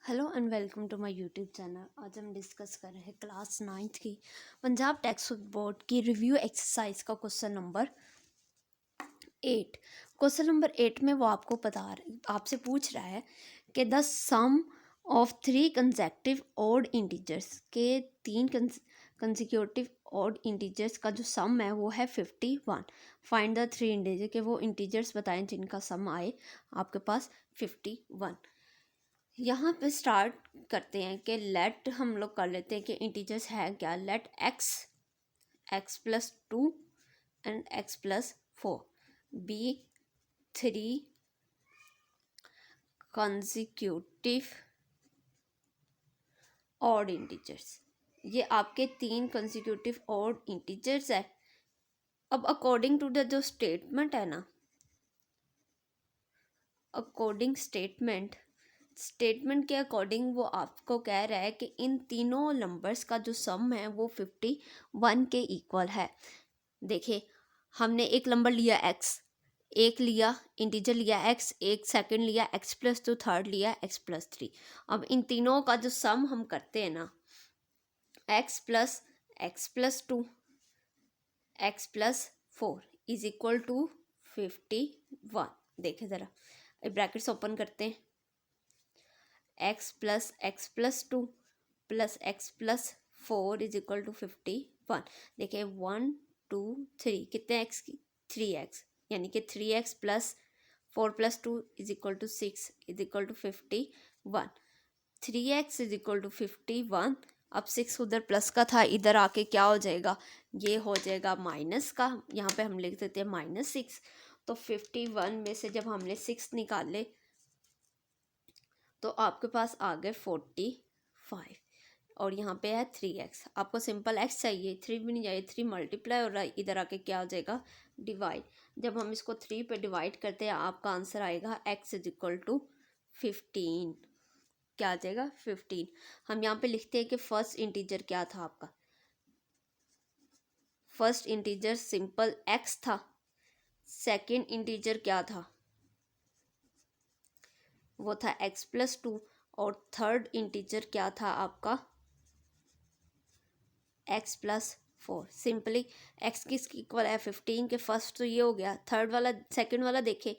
Hello and welcome to my YouTube channel. आज हम discuss कर रहे हैं क्लास 9th की पंजाब टेक्स्ट बोर्ड की रिव्यू एक्सरसाइज का क्वेश्चन नंबर 8। क्वेश्चन नंबर 8 में वो आपसे पूछ रहा है कि the sum of 3 consecutive odd integers के 3 कंसेक्यूटिव ऑड इंटीजर्स का जो सम है वो है 51। फाइंड द 3 इंटीजर के वो इंटीजर्स बताएं जिनका सम आए आपके पास 51। यहाँ पे स्टार्ट करते हैं कि लेट हम लोग कर लेते हैं कि इंटीजर्स है क्या। Let x plus 2 and x plus 4 be 3 consecutive odd integers. ये आपके 3 consecutive ऑड इंटीजर्स है। अब अकॉर्डिंग टू द जो स्टेटमेंट है ना, अकॉर्डिंग स्टेटमेंट के अकॉर्डिंग वो आपको कह रहा है कि इन तीनों नंबर्स का जो सम है वो 51 के इक्वल है। देखिए, हमने एक नंबर लिया x, एक लिया इंटीजर लिया x, एक सेकंड लिया x प्लस 2, थर्ड लिया x प्लस 3। अब इन तीनों का जो सम हम करते हैं ना, x plus 2 x plus 4 is equal to 51। देखें ज़रा, ब्रैकेट्स ओपन करते हैं। x plus 2 plus x plus 4 is equal to 51। देखिए 1 2 3 कितने x की 3x, यानी कि 3x plus 4 plus 2 is equal to 6 is equal to 51। 3x is equal to 51। अब 6 उधर प्लस का था, इधर आके क्या हो जाएगा, ये हो जाएगा माइनस का। यहाँ पे हम लिख देते हैं -6। तो 51 में से जब हमने 6 निकाले तो आपके पास आ गए 45 और यहाँ पे है 3x। आपको सिंपल x चाहिए, 3 भी नहीं चाहिए, 3 मल्टीप्लाई हो रहा है, इधर आके क्या हो जाएगा डिवाइड। जब हम इसको 3 पे डिवाइड करते हैं आपका आंसर आएगा x इज इक्वल टू 15। क्या आ जाएगा 15। हम यहाँ पे लिखते हैं कि फर्स्ट इंटीजर क्या था आपका। फर्स्ट इंटीजर सिंपल x था। सेकेंड इंटीजर क्या था, वो था x प्लस 2। और थर्ड इंटीजर क्या था आपका, x प्लस 4। सिंपली x किसकी इक्वल है 15 के। फर्स्ट तो ये हो गया, थर्ड वाला सेकंड वाला देखे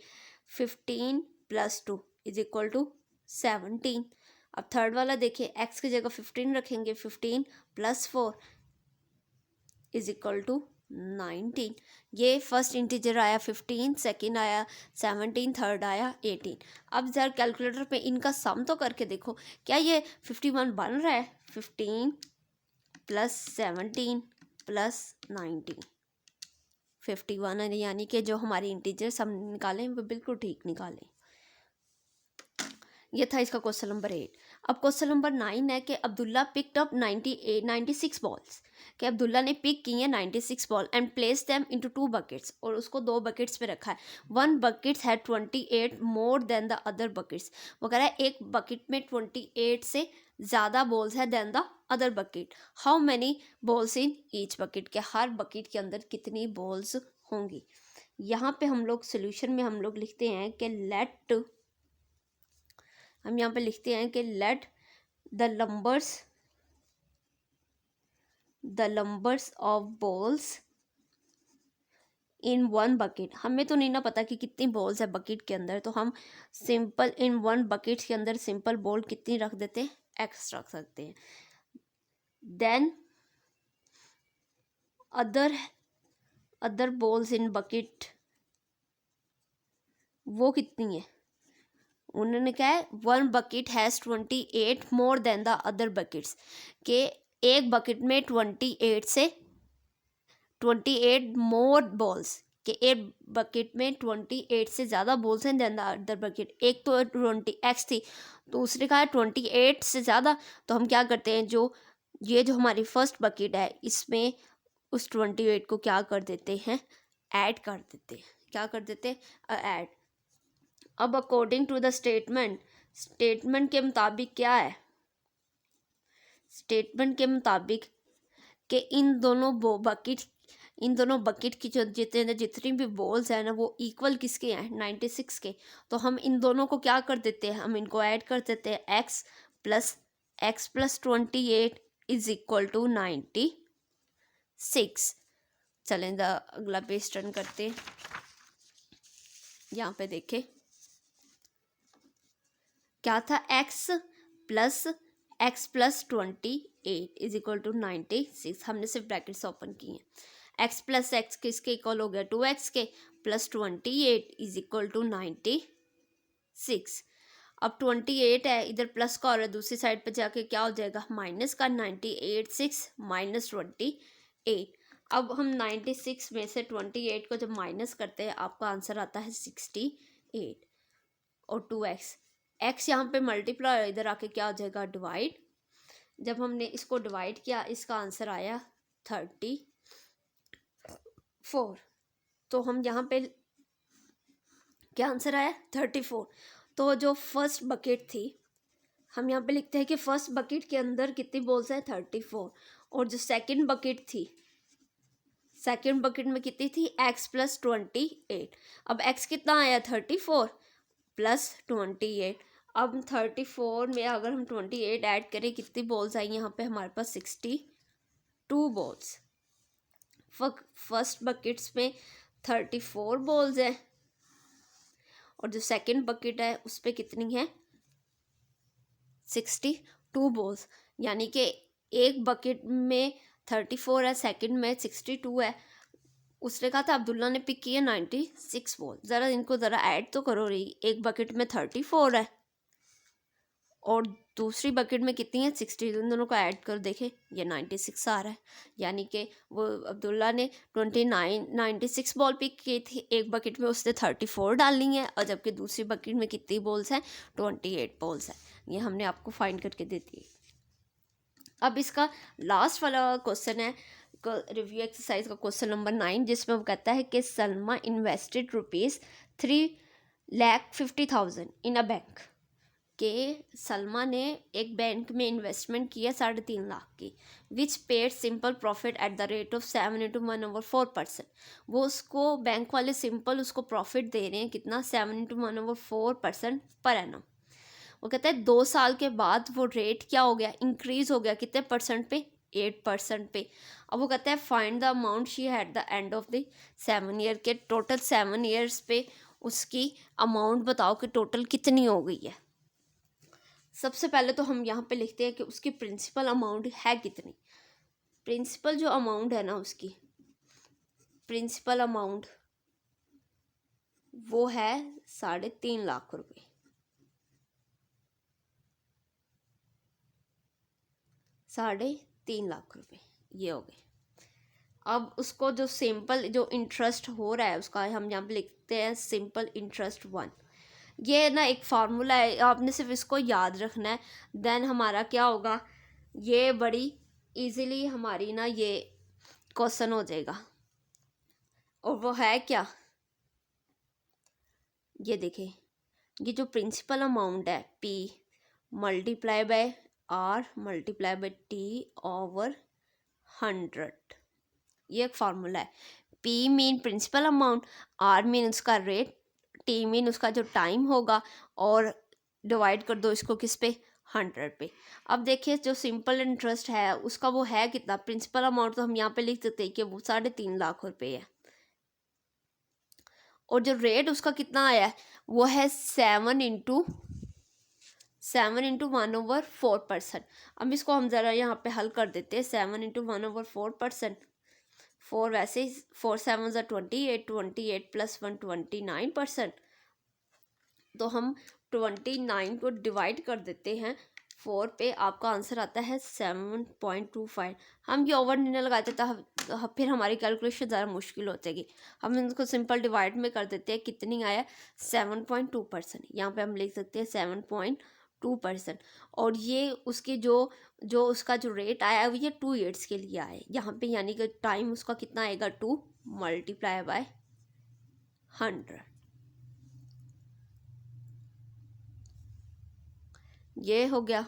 15 प्लस 2 इज इक्वल टू 17। अब थर्ड वाला देखिए, x की जगह 15 रखेंगे, 15 प्लस 4 इज इक्वल टू 19। ये फर्स्ट इंटीजर आया 15, सेकंड आया 17, थर्ड आया 18। अब जरा कैलकुलेटर पे इनका सम तो करके देखो, क्या ये 51 बन रहा है। 15 प्लस 17 प्लस 19 51 है, यानी कि जो हमारी इंटीजर्स हम निकालें वो बिल्कुल ठीक निकालें। ये था इसका क्वेश्चन नंबर 8। अब क्वेश्चन नंबर 9 है कि अब्दुल्ला पिक्ड अप 96 बॉल्स। कि अब्दुल्ला ने पिक की है 96 ball and place them into 2 buckets, और उसको 2 बकेट्स पे रखा है। 1 बकेट है 28 more than the other buckets. वो कह रहा है एक बकेट में 28 से ज़्यादा बॉल्स है than the other bucket. How many balls in each bucket, के हर बकेट के अंदर कितनी बॉल्स होंगी। यहाँ पे हम लोग सोल्यूशन में हम लोग लिखते हैं कि हम यहाँ पे लिखते हैं कि let the numbers of balls in 1 bucket. हमें तो नहीं ना पता कि कितनी बॉल्स है बकेट के अंदर, तो हम सिंपल इन 1 बकेट के अंदर सिंपल बॉल कितनी रख देते हैं, x रख सकते हैं। Then other balls in bucket वो कितनी है, उन्होंने क्या है 1 bucket has 28 more than the other buckets. के एक बकेट में 28 से 28 मोर बॉल्स, के एक बकेट में 28 से ज़्यादा बॉल्स हैं देन द अदर बकेट। एक तो 20x थी, दूसरे का है 28 से ज़्यादा। तो हम क्या करते हैं, जो हमारी फर्स्ट बकेट है इसमें उस 28 को क्या कर देते हैं, ऐड कर देते हैं। क्या कर देते हैं, ऐड। अब अकॉर्डिंग टू द स्टेटमेंट के मुताबिक क्या है, स्टेटमेंट के मुताबिक कि इन दोनों बकेट की जो जितनी भी बॉल्स हैं ना वो इक्वल किसके हैं 96 के। तो हम इन दोनों को क्या कर देते हैं, हम इनको ऐड कर देते हैं x plus x plus 28 is equal to 96। चलें अगला पेज टर्न करते हैं। यहाँ पे देखें क्या था, x plus 28 is equal to 96। हमने सिर्फ ब्रैकेट्स ओपन किए हैं। x प्लस एक्स किसके इक्वल हो गया, 2x के, प्लस 28 इज इक्वल टू 96। अब 28 है, इधर प्लस का, और दूसरी साइड पे जाके क्या हो जाएगा, माइनस का। 98 6 माइनस 28। अब हम 96 में से 28 को जब माइनस करते हैं आपका आंसर आता है 68। और 2x, x यहाँ पे मल्टीप्लाई, इधर आके क्या हो जाएगा, डिवाइड। जब हमने इसको डिवाइड किया इसका आंसर आया 34। तो हम यहाँ पे क्या आंसर आया, 34। तो जो फर्स्ट बकेट थी, हम यहाँ पे लिखते हैं कि फर्स्ट बकेट के अंदर कितनी बॉल्स है, 34। और जो सेकंड बकेट थी, सेकंड बकेट में कितनी थी, x प्लस 28। अब x कितना आया, 34 प्लस 28। अब 34 में अगर हम 28 ऐड करें, कितनी बॉल्स आई यहाँ पे हमारे पास, 62 बॉल्स। फर्स्ट बकेट्स में 34 बॉल्स है, और जो सेकंड बकेट है उस पर कितनी है, 62 बॉल्स। यानी कि एक बकेट में 34 है, सेकंड में 62 है। उसने कहा था, अब्दुल्ला ने पिक किया 96 बॉल। ज़रा इनको ज़रा ऐड तो करो रही, एक बकेट में 34 है और दूसरी बकेट में कितनी है, 60। उन दोनों को ऐड कर देखें, ये 96 आ रहा है। यानी कि वो अब्दुल्ला ने 96 बॉल पिक की थी, एक बकेट में उसने 34 डालनी है, और जबकि दूसरी बकेट में कितनी बॉल्स हैं, 28 बॉल्स हैं। ये हमने आपको फाइंड करके दे दी। अब इसका लास्ट वाला क्वेश्चन है, रिव्यू एक्सरसाइज का क्वेश्चन नंबर 9, जिसमें वो कहता है कि Salma invested ₹3,50,000 in a bank. कि सलमा ने एक बैंक में इन्वेस्टमेंट किया 3.5 लाख की, which paid simple profit at the rate of 7/1/4%। वो उसको बैंक वाले सिंपल उसको प्रॉफिट दे रहे हैं कितना, 7/1/4% पर एनम। वो कहता है 2 साल के बाद वो रेट क्या हो गया, इंक्रीज हो गया, कितने परसेंट पे, 8% पे। अब वो कहता है find the amount she had the end of the 7 year के, टोटल 7 ईयर्स पे उसकी अमाउंट बताओ कि टोटल कितनी हो गई है। सबसे पहले तो हम यहाँ पे लिखते हैं कि उसकी प्रिंसिपल अमाउंट है कितनी। प्रिंसिपल जो अमाउंट है ना, उसकी प्रिंसिपल अमाउंट वो है 3.5 लाख रुपए। 3.5 लाख रुपए ये हो गए। अब उसको जो सिंपल जो इंटरेस्ट हो रहा है उसका हम यहाँ पे लिखते हैं सिंपल इंटरेस्ट 1। ये ना एक फार्मूला है, आपने सिर्फ इसको याद रखना है, देन हमारा क्या होगा, ये बड़ी इजीली हमारी ना ये क्वेश्चन हो जाएगा। और वो है क्या, ये देखें, ये जो प्रिंसिपल अमाउंट है P multiply by R multiply by T over 100, ये एक फार्मूला है। P mean principal amount, R mean उसका रेट, T मीन उसका जो टाइम होगा, और डिवाइड कर दो इसको किस पे, 100 पे। अब देखिए जो सिंपल इंटरेस्ट है उसका वो है कितना, प्रिंसिपल अमाउंट तो हम यहाँ पे लिख सकते हैं कि वो 3.5 लाख रुपए है, और जो रेट उसका कितना आया है वो है 7/1/4%। अब इसको हम ज़रा यहाँ पे हल कर देते हैं, 7/1/4%। 4 वैसे ही 4 7 28, 28 प्लस 1 29%। तो हम 29 को डिवाइड कर देते हैं 4 पे, आपका आंसर आता है 7.25। हम ये ओवर नहीं लगाते तो फिर हमारी कैलकुलेशन ज़्यादा मुश्किल हो जाएगी। हम इनको सिंपल डिवाइड में कर देते हैं, कितनी आया, 7.2%। यहाँ पे हम लिख सकते हैं 7.2%। और ये उसकी जो उसका जो रेट आया है वो ये 2 ईयर्स के लिए आया है यहाँ पे, यानी कि टाइम उसका कितना आएगा, 2 मल्टीप्लाई बाय 100। ये हो गया।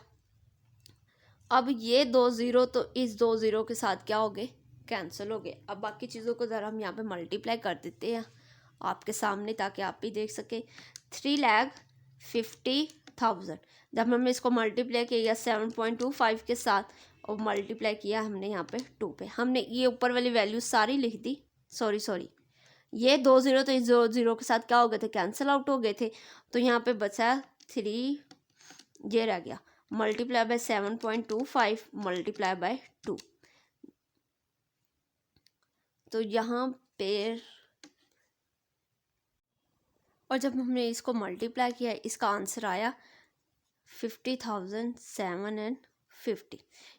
अब ये 2 ज़ीरो तो इस 2 ज़ीरो के साथ क्या हो गए, कैंसिल हो गए। अब बाकी चीज़ों को ज़रा हम यहाँ पे मल्टीप्लाई कर देते हैं आपके सामने, ताकि आप भी देख सकें। 3,50,000 50,000। जब हमने इसको मल्टीप्लाई किया 7.25 के साथ और मल्टीप्लाई किया हमने यहाँ पे 2 पे, हमने ये ऊपर वाली वैल्यू सारी लिख दी। सॉरी ये 2 0 तो इस 2 0 के साथ क्या हो गए थे, कैंसिल आउट हो गए थे। तो यहाँ पे बचा 3, ये रह गया मल्टीप्लाई बाय 7.25 मल्टीप्लाई बाय 2। तो यहाँ पे और जब हमने इसको मल्टीप्लाई किया इसका आंसर आया 50,750।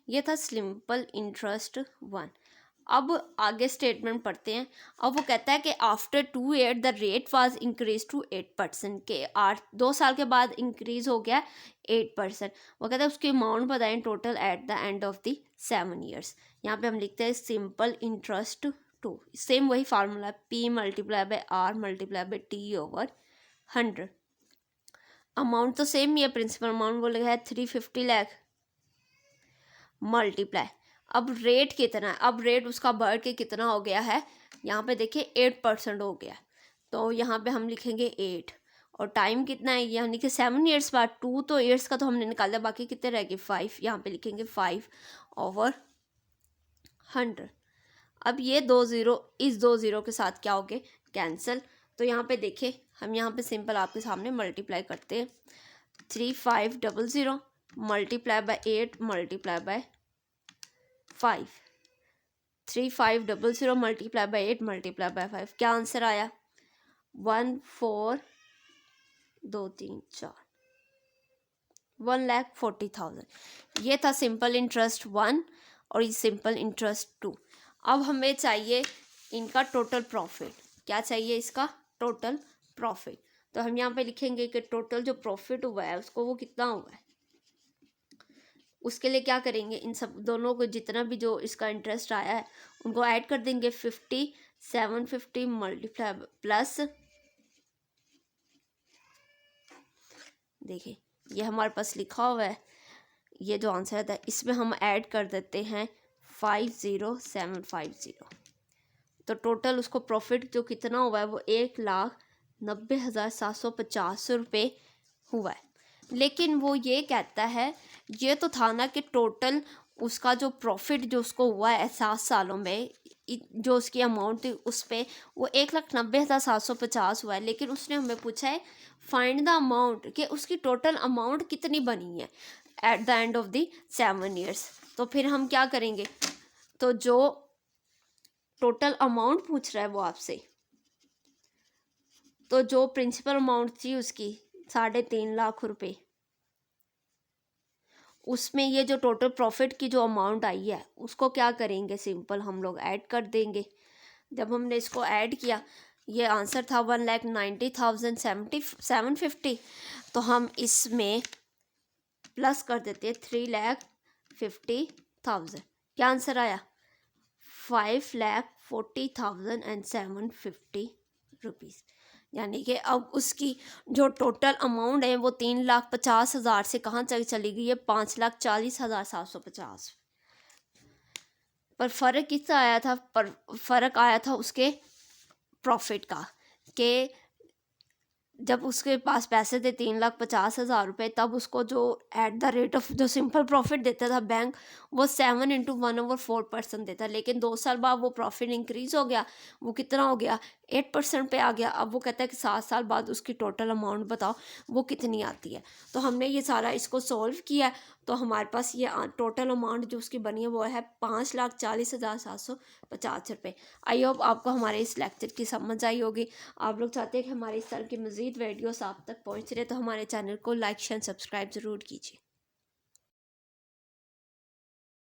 ये था सिंपल इंटरेस्ट 1। अब आगे स्टेटमेंट पढ़ते हैं। अब वो कहता है कि after 2 years the rate was increase to 8%, के 2 साल के बाद इंक्रीज हो गया 8%। वो कहता है उसकी अमाउंट बताएं total at the end of the 7 years। यहाँ पे हम लिखते हैं सिंपल इंटरेस्ट 2। सेम वही formula P multiply by R multiply by T over 100। Amount तो सेम ही है, प्रिंसिपल अमाउंट वो लगा है 350 लाख मल्टीप्लाई। अब रेट कितना है, अब रेट उसका बढ़ के कितना हो गया है, यहाँ पे देखिए 8% हो गया। तो यहाँ पे हम लिखेंगे 8 और टाइम कितना है, यानी कि 7 years बाद। 2 तो ईयर्स का तो हमने निकाला, बाकी कितने रह गए 5। यहाँ पे लिखेंगे 5 ओवर 100। अब ये 2 0 इस 2 0 के साथ क्या हो गए, कैंसिल। तो यहाँ पे देखिए हम यहाँ पे सिंपल आपके सामने मल्टीप्लाई करते हैं। 3500 multiply by 8 multiply by 5। 3500 multiply by 8 multiply by 5। क्या आंसर आया, 1,40,000। ये था सिंपल इंटरेस्ट 1 और ये सिंपल इंटरेस्ट 2। अब हमें चाहिए इनका टोटल प्रॉफिट। क्या चाहिए, इसका टोटल प्रॉफिट। तो हम यहाँ पे लिखेंगे कि टोटल जो प्रॉफिट हुआ है उसको वो कितना हुआ है। उसके लिए क्या करेंगे, इन सब दोनों को जितना भी जो इसका इंटरेस्ट आया है उनको ऐड कर देंगे। 750 मल्टीप्लाई प्लस, देखिए ये हमारे पास लिखा हुआ है, ये जो आंसर था इसमें हम ऐड कर देते हैं 50750। तो टोटल उसको प्रॉफिट जो कितना हुआ है वो 1,90,750 रुपये हुआ है। लेकिन वो ये कहता है, ये तो था ना कि टोटल उसका जो प्रॉफिट जो उसको हुआ है 7 सालों में, जो उसकी अमाउंट थी उस पर वो 1,90,750 हुआ है। लेकिन उसने हमें पूछा है फाइंड द अमाउंट, कि उसकी टोटल अमाउंट कितनी बनी है at the end of the 7 years। तो फिर हम क्या करेंगे, तो जो टोटल अमाउंट पूछ रहा है वो आपसे, तो जो प्रिंसिपल अमाउंट थी उसकी 3.5 लाख रुपए, उसमें ये जो टोटल प्रॉफिट की जो अमाउंट आई है उसको क्या करेंगे, सिंपल हम लोग ऐड कर देंगे। जब हमने इसको ऐड किया ये आंसर था 1,90,750। तो हम इसमें प्लस कर देते 3,50,000। क्या आंसर आया, 5,40,750 रुपीज़। यानी कि अब उसकी जो टोटल अमाउंट है वो 3,50,000 से कहाँ चली गई है, 5,40,750। पर फ़र्क किसका आया था, पर फ़र्क आया था उसके प्रॉफिट का, कि जब उसके पास पैसे थे 3,50,000 रुपये, तब उसको जो एट द रेट ऑफ जो सिंपल प्रॉफिट देता था बैंक, वो 7 × 1/4% देता। लेकिन 2 साल बाद वो प्रॉफिट इंक्रीज हो गया, वो कितना हो गया, 8% पे आ गया। अब वो कहता है कि 7 साल बाद उसकी टोटल अमाउंट बताओ वो कितनी आती है। तो हमने ये सारा इसको सॉल्व किया, तो हमारे पास ये टोटल अमाउंट जो उसकी बनी है वो है 5,40,750 रुपये। आई होप आपको हमारे इस लेक्चर की समझ आई होगी। आप लोग चाहते हैं कि हमारे इस तरह की मज़ीद वीडियोस आप तक पहुंच रहे, तो हमारे चैनल को लाइक शेयर सब्सक्राइब ज़रूर कीजिए।